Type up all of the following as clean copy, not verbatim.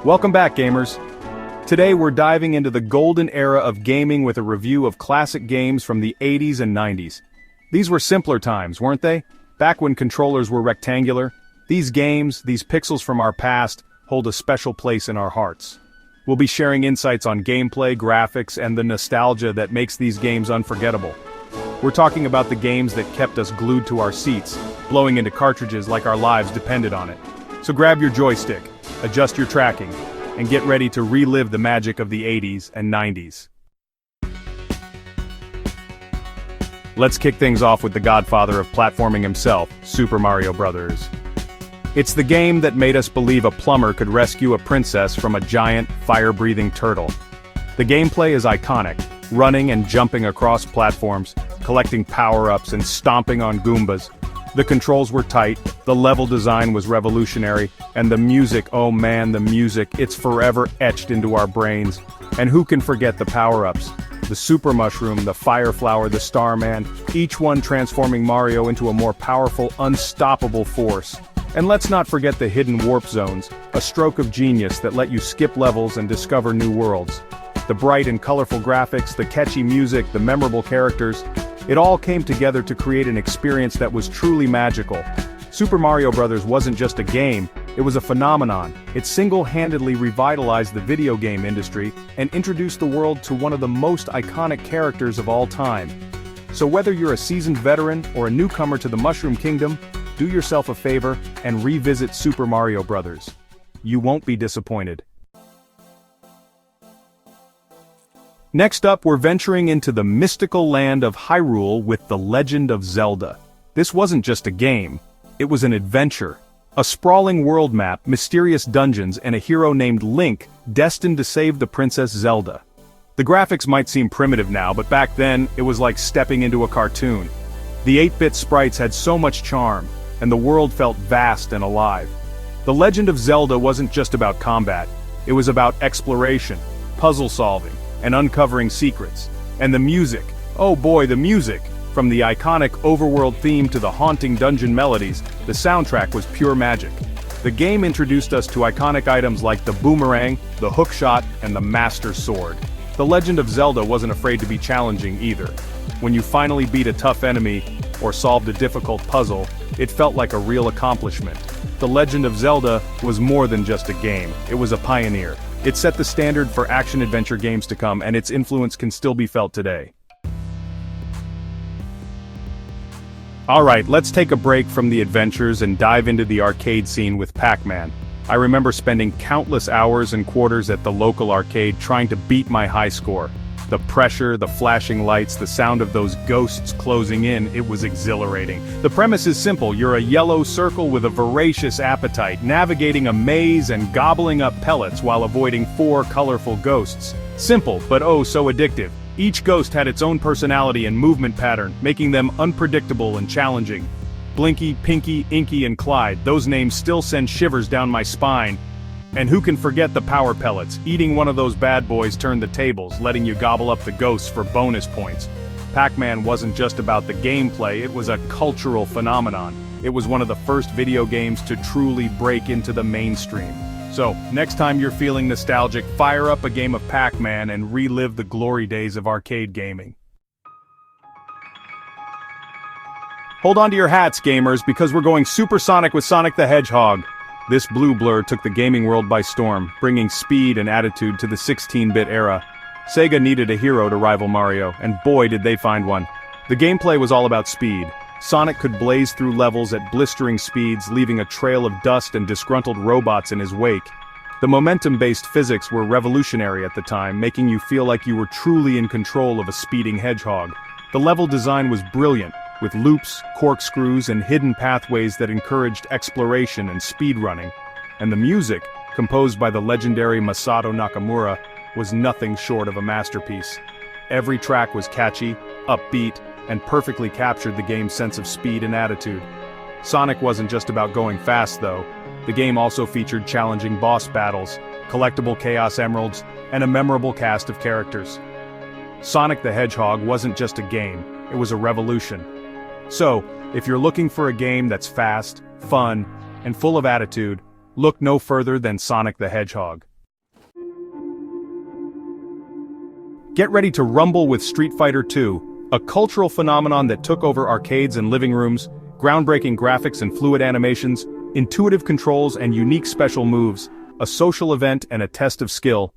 Welcome back, gamers. Today we're diving into the golden era of gaming with a review of classic games from the 80s and 90s. These were simpler times, weren't they? Back when controllers were rectangular, these games, these pixels from our past, hold a special place in our hearts. We'll be sharing insights on gameplay, graphics, and the nostalgia that makes these games unforgettable. We're talking about the games that kept us glued to our seats, blowing into cartridges like our lives depended on it. So grab your joystick, adjust your tracking, and get ready to relive the magic of the 80s and 90s. Let's kick things off with the godfather of platforming himself, Super Mario Bros. It's the game that made us believe a plumber could rescue a princess from a giant, fire-breathing turtle. The gameplay is iconic, running and jumping across platforms, collecting power-ups and stomping on Goombas. The controls were tight, the level design was revolutionary, and the music, oh man, the music, it's forever etched into our brains. And who can forget the power-ups? The Super Mushroom, the Fire Flower, the Starman, each one transforming Mario into a more powerful, unstoppable force. And let's not forget the hidden warp zones, a stroke of genius that let you skip levels and discover new worlds. The bright and colorful graphics, the catchy music, the memorable characters, it all came together to create an experience that was truly magical. Super Mario Bros. Wasn't just a game, it was a phenomenon. It single-handedly revitalized the video game industry and introduced the world to one of the most iconic characters of all time. So whether you're a seasoned veteran or a newcomer to the Mushroom Kingdom, do yourself a favor and revisit Super Mario Bros. You won't be disappointed. Next up, we're venturing into the mystical land of Hyrule with The Legend of Zelda. This wasn't just a game, it was an adventure. A sprawling world map, mysterious dungeons, and a hero named Link, destined to save the Princess Zelda. The graphics might seem primitive now, but back then, it was like stepping into a cartoon. The 8-bit sprites had so much charm, and the world felt vast and alive. The Legend of Zelda wasn't just about combat, it was about exploration, puzzle solving, and uncovering secrets. And the music, oh boy, the music! From the iconic overworld theme to the haunting dungeon melodies, the soundtrack was pure magic. The game introduced us to iconic items like the boomerang, the hookshot, and the Master Sword. The Legend of Zelda wasn't afraid to be challenging either. When you finally beat a tough enemy, or solved a difficult puzzle, it felt like a real accomplishment. The Legend of Zelda was more than just a game, it was a pioneer. It set the standard for action-adventure games to come, and its influence can still be felt today. Alright, let's take a break from the adventures and dive into the arcade scene with Pac-Man. I remember spending countless hours and quarters at the local arcade trying to beat my high score. The pressure, the flashing lights, the sound of those ghosts closing in, it was exhilarating. The premise is simple, you're a yellow circle with a voracious appetite, navigating a maze and gobbling up pellets while avoiding 4 colorful ghosts. Simple, but oh so addictive. Each ghost had its own personality and movement pattern, making them unpredictable and challenging. Blinky, Pinky, Inky, and Clyde, those names still send shivers down my spine. And who can forget the power pellets? Eating one of those bad boys turned the tables, letting you gobble up the ghosts for bonus points. Pac-Man wasn't just about the gameplay, it was a cultural phenomenon. It was one of the first video games to truly break into the mainstream. So, next time you're feeling nostalgic, fire up a game of Pac-Man and relive the glory days of arcade gaming. Hold on to your hats, gamers, because we're going supersonic with Sonic the Hedgehog. This blue blur took the gaming world by storm, bringing speed and attitude to the 16-bit era. Sega needed a hero to rival Mario, and boy did they find one. The gameplay was all about speed. Sonic could blaze through levels at blistering speeds, leaving a trail of dust and disgruntled robots in his wake. The momentum-based physics were revolutionary at the time, making you feel like you were truly in control of a speeding hedgehog. The level design was brilliant, with loops, corkscrews, and hidden pathways that encouraged exploration and speedrunning. And the music, composed by the legendary Masato Nakamura, was nothing short of a masterpiece. Every track was catchy, upbeat, and perfectly captured the game's sense of speed and attitude. Sonic wasn't just about going fast, though. The game also featured challenging boss battles, collectible Chaos Emeralds, and a memorable cast of characters. Sonic the Hedgehog wasn't just a game, it was a revolution. So, if you're looking for a game that's fast, fun, and full of attitude, look no further than Sonic the Hedgehog. Get ready to rumble with Street Fighter II, a cultural phenomenon that took over arcades and living rooms, groundbreaking graphics and fluid animations, intuitive controls and unique special moves, a social event and a test of skill.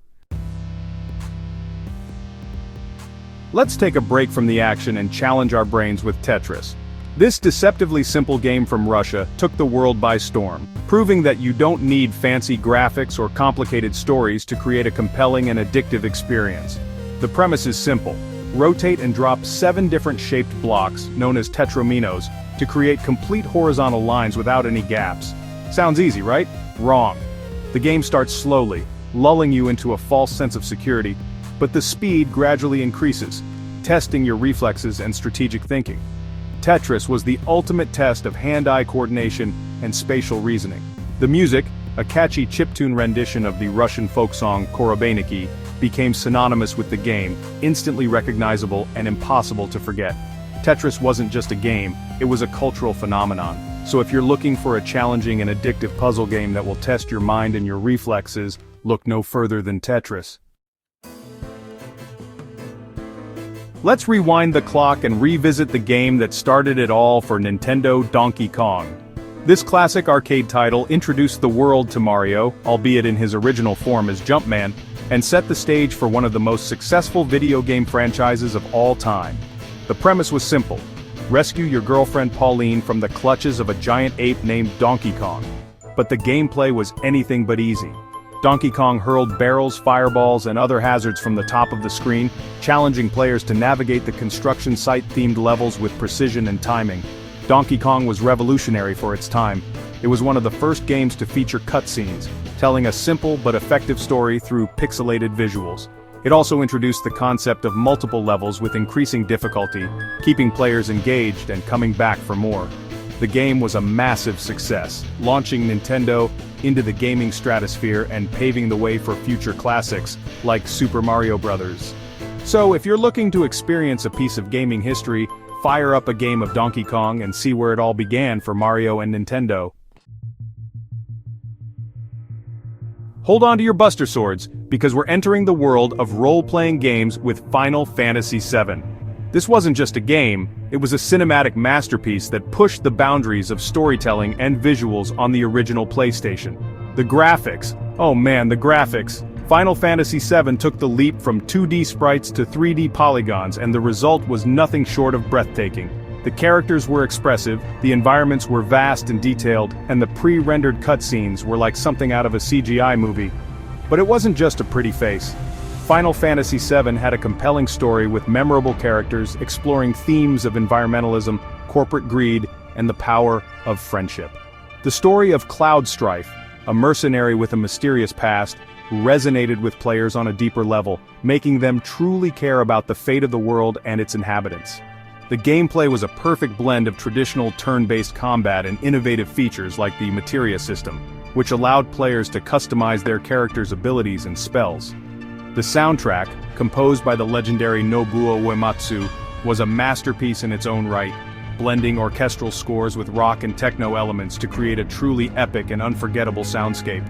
Let's take a break from the action and challenge our brains with Tetris. This deceptively simple game from Russia took the world by storm, proving that you don't need fancy graphics or complicated stories to create a compelling and addictive experience. The premise is simple. Rotate and drop 7 different shaped blocks, known as tetrominos, to create complete horizontal lines without any gaps. Sounds easy, right? Wrong. The game starts slowly, lulling you into a false sense of security, but the speed gradually increases, testing your reflexes and strategic thinking. Tetris was the ultimate test of hand-eye coordination and spatial reasoning. The music, a catchy chiptune rendition of the Russian folk song Korobeniki, became synonymous with the game, instantly recognizable and impossible to forget. Tetris wasn't just a game, it was a cultural phenomenon. So if you're looking for a challenging and addictive puzzle game that will test your mind and your reflexes, look no further than Tetris. Let's rewind the clock and revisit the game that started it all for Nintendo: Donkey Kong. This classic arcade title introduced the world to Mario, albeit in his original form as Jumpman, and set the stage for one of the most successful video game franchises of all time. The premise was simple. Rescue your girlfriend Pauline from the clutches of a giant ape named Donkey Kong. But the gameplay was anything but easy. Donkey Kong hurled barrels, fireballs, and other hazards from the top of the screen, challenging players to navigate the construction site-themed levels with precision and timing. Donkey Kong was revolutionary for its time. It was one of the first games to feature cutscenes, telling a simple but effective story through pixelated visuals. It also introduced the concept of multiple levels with increasing difficulty, keeping players engaged and coming back for more. The game was a massive success, launching Nintendo into the gaming stratosphere and paving the way for future classics like Super Mario Bros. So if you're looking to experience a piece of gaming history, fire up a game of Donkey Kong and see where it all began for Mario and Nintendo. Hold on to your Buster Swords, because we're entering the world of role-playing games with Final Fantasy VII. This wasn't just a game, it was a cinematic masterpiece that pushed the boundaries of storytelling and visuals on the original PlayStation. The graphics, oh man, the graphics. Final Fantasy VII took the leap from 2D sprites to 3D polygons, and the result was nothing short of breathtaking. The characters were expressive, the environments were vast and detailed, and the pre-rendered cutscenes were like something out of a CGI movie. But it wasn't just a pretty face. Final Fantasy VII had a compelling story with memorable characters exploring themes of environmentalism, corporate greed, and the power of friendship. The story of Cloud Strife, a mercenary with a mysterious past, resonated with players on a deeper level, making them truly care about the fate of the world and its inhabitants. The gameplay was a perfect blend of traditional turn-based combat and innovative features like the Materia system, which allowed players to customize their characters' abilities and spells. The soundtrack, composed by the legendary Nobuo Uematsu, was a masterpiece in its own right, blending orchestral scores with rock and techno elements to create a truly epic and unforgettable soundscape.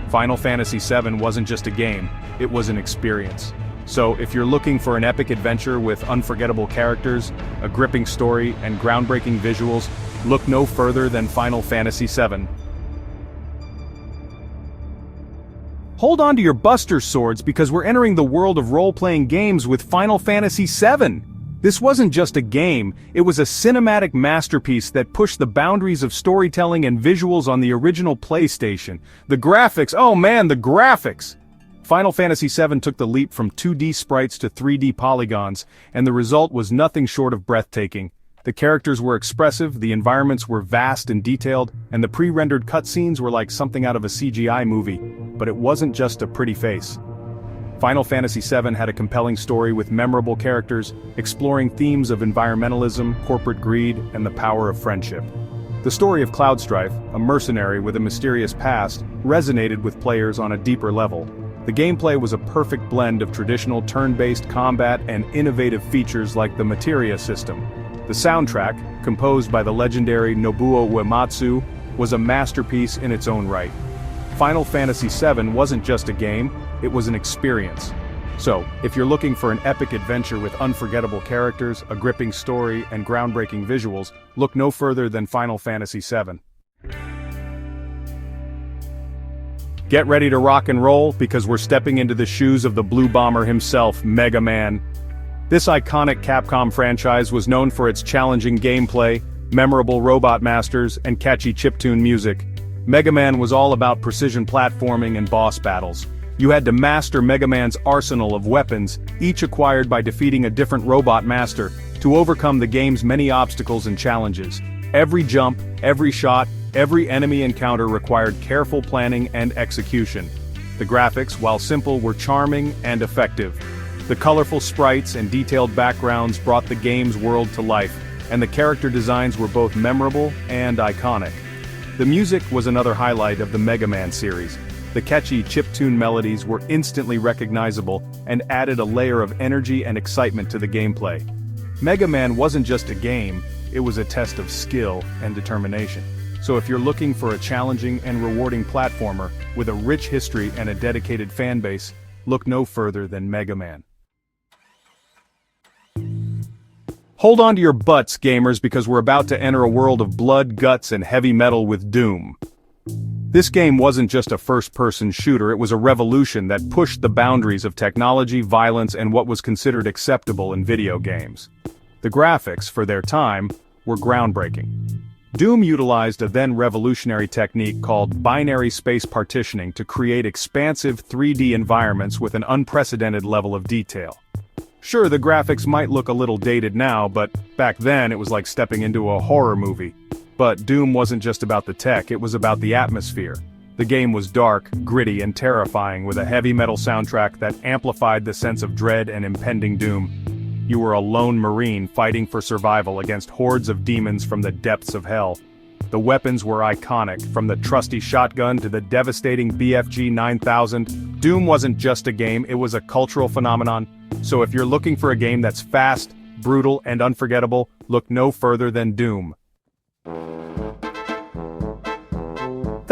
Final Fantasy VII wasn't just a game, it was an experience. So if you're looking for an epic adventure with unforgettable characters, a gripping story, and groundbreaking visuals, look no further than Final Fantasy VII. Hold on to your Buster Swords, because we're entering the world of role-playing games with Final Fantasy VII. This wasn't just a game, it was a cinematic masterpiece that pushed the boundaries of storytelling and visuals on the original PlayStation. The graphics, oh man, the graphics! Final Fantasy VII took the leap from 2D sprites to 3D polygons, and the result was nothing short of breathtaking. The characters were expressive, the environments were vast and detailed, and the pre-rendered cutscenes were like something out of a CGI movie. But it wasn't just a pretty face. Final Fantasy VII had a compelling story with memorable characters, exploring themes of environmentalism, corporate greed, and the power of friendship. The story of Cloud Strife, a mercenary with a mysterious past, resonated with players on a deeper level. The gameplay was a perfect blend of traditional turn-based combat and innovative features like the Materia system. The soundtrack, composed by the legendary Nobuo Uematsu, was a masterpiece in its own right. Final Fantasy VII wasn't just a game, it was an experience. So, if you're looking for an epic adventure with unforgettable characters, a gripping story, and groundbreaking visuals, look no further than Final Fantasy VII. Get ready to rock and roll, because we're stepping into the shoes of the Blue Bomber himself, Mega Man. This iconic Capcom franchise was known for its challenging gameplay, memorable robot masters, and catchy chiptune music. Mega Man was all about precision platforming and boss battles. You had to master Mega Man's arsenal of weapons, each acquired by defeating a different robot master, to overcome the game's many obstacles and challenges. Every jump, every shot, every enemy encounter required careful planning and execution. The graphics, while simple, were charming and effective. The colorful sprites and detailed backgrounds brought the game's world to life, and the character designs were both memorable and iconic. The music was another highlight of the Mega Man series. The catchy chiptune melodies were instantly recognizable and added a layer of energy and excitement to the gameplay. Mega Man wasn't just a game, it was a test of skill and determination. So if you're looking for a challenging and rewarding platformer with a rich history and a dedicated fanbase, look no further than Mega Man. Hold on to your butts, gamers, because we're about to enter a world of blood, guts, and heavy metal with Doom. This game wasn't just a first-person shooter, it was a revolution that pushed the boundaries of technology, violence, and what was considered acceptable in video games. The graphics, for their time, were groundbreaking. Doom utilized a then revolutionary technique called binary space partitioning to create expansive 3D environments with an unprecedented level of detail. Sure, the graphics might look a little dated now, but back then it was like stepping into a horror movie. But Doom wasn't just about the tech, it was about the atmosphere. The game was dark, gritty, and terrifying, with a heavy metal soundtrack that amplified the sense of dread and impending doom. You were a lone marine fighting for survival against hordes of demons from the depths of hell. The weapons were iconic, from the trusty shotgun to the devastating BFG 9000. Doom wasn't just a game, it was a cultural phenomenon. So if you're looking for a game that's fast, brutal, and unforgettable, look no further than Doom.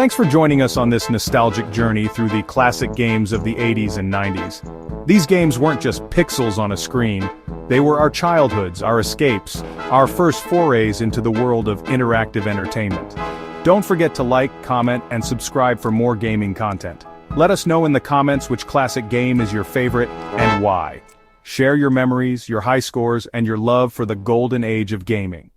Thanks for joining us on this nostalgic journey through the classic games of the 80s and 90s. These games weren't just pixels on a screen, they were our childhoods, our escapes, our first forays into the world of interactive entertainment. Don't forget to like, comment, and subscribe for more gaming content. Let us know in the comments which classic game is your favorite and why. Share your memories, your high scores, and your love for the golden age of gaming.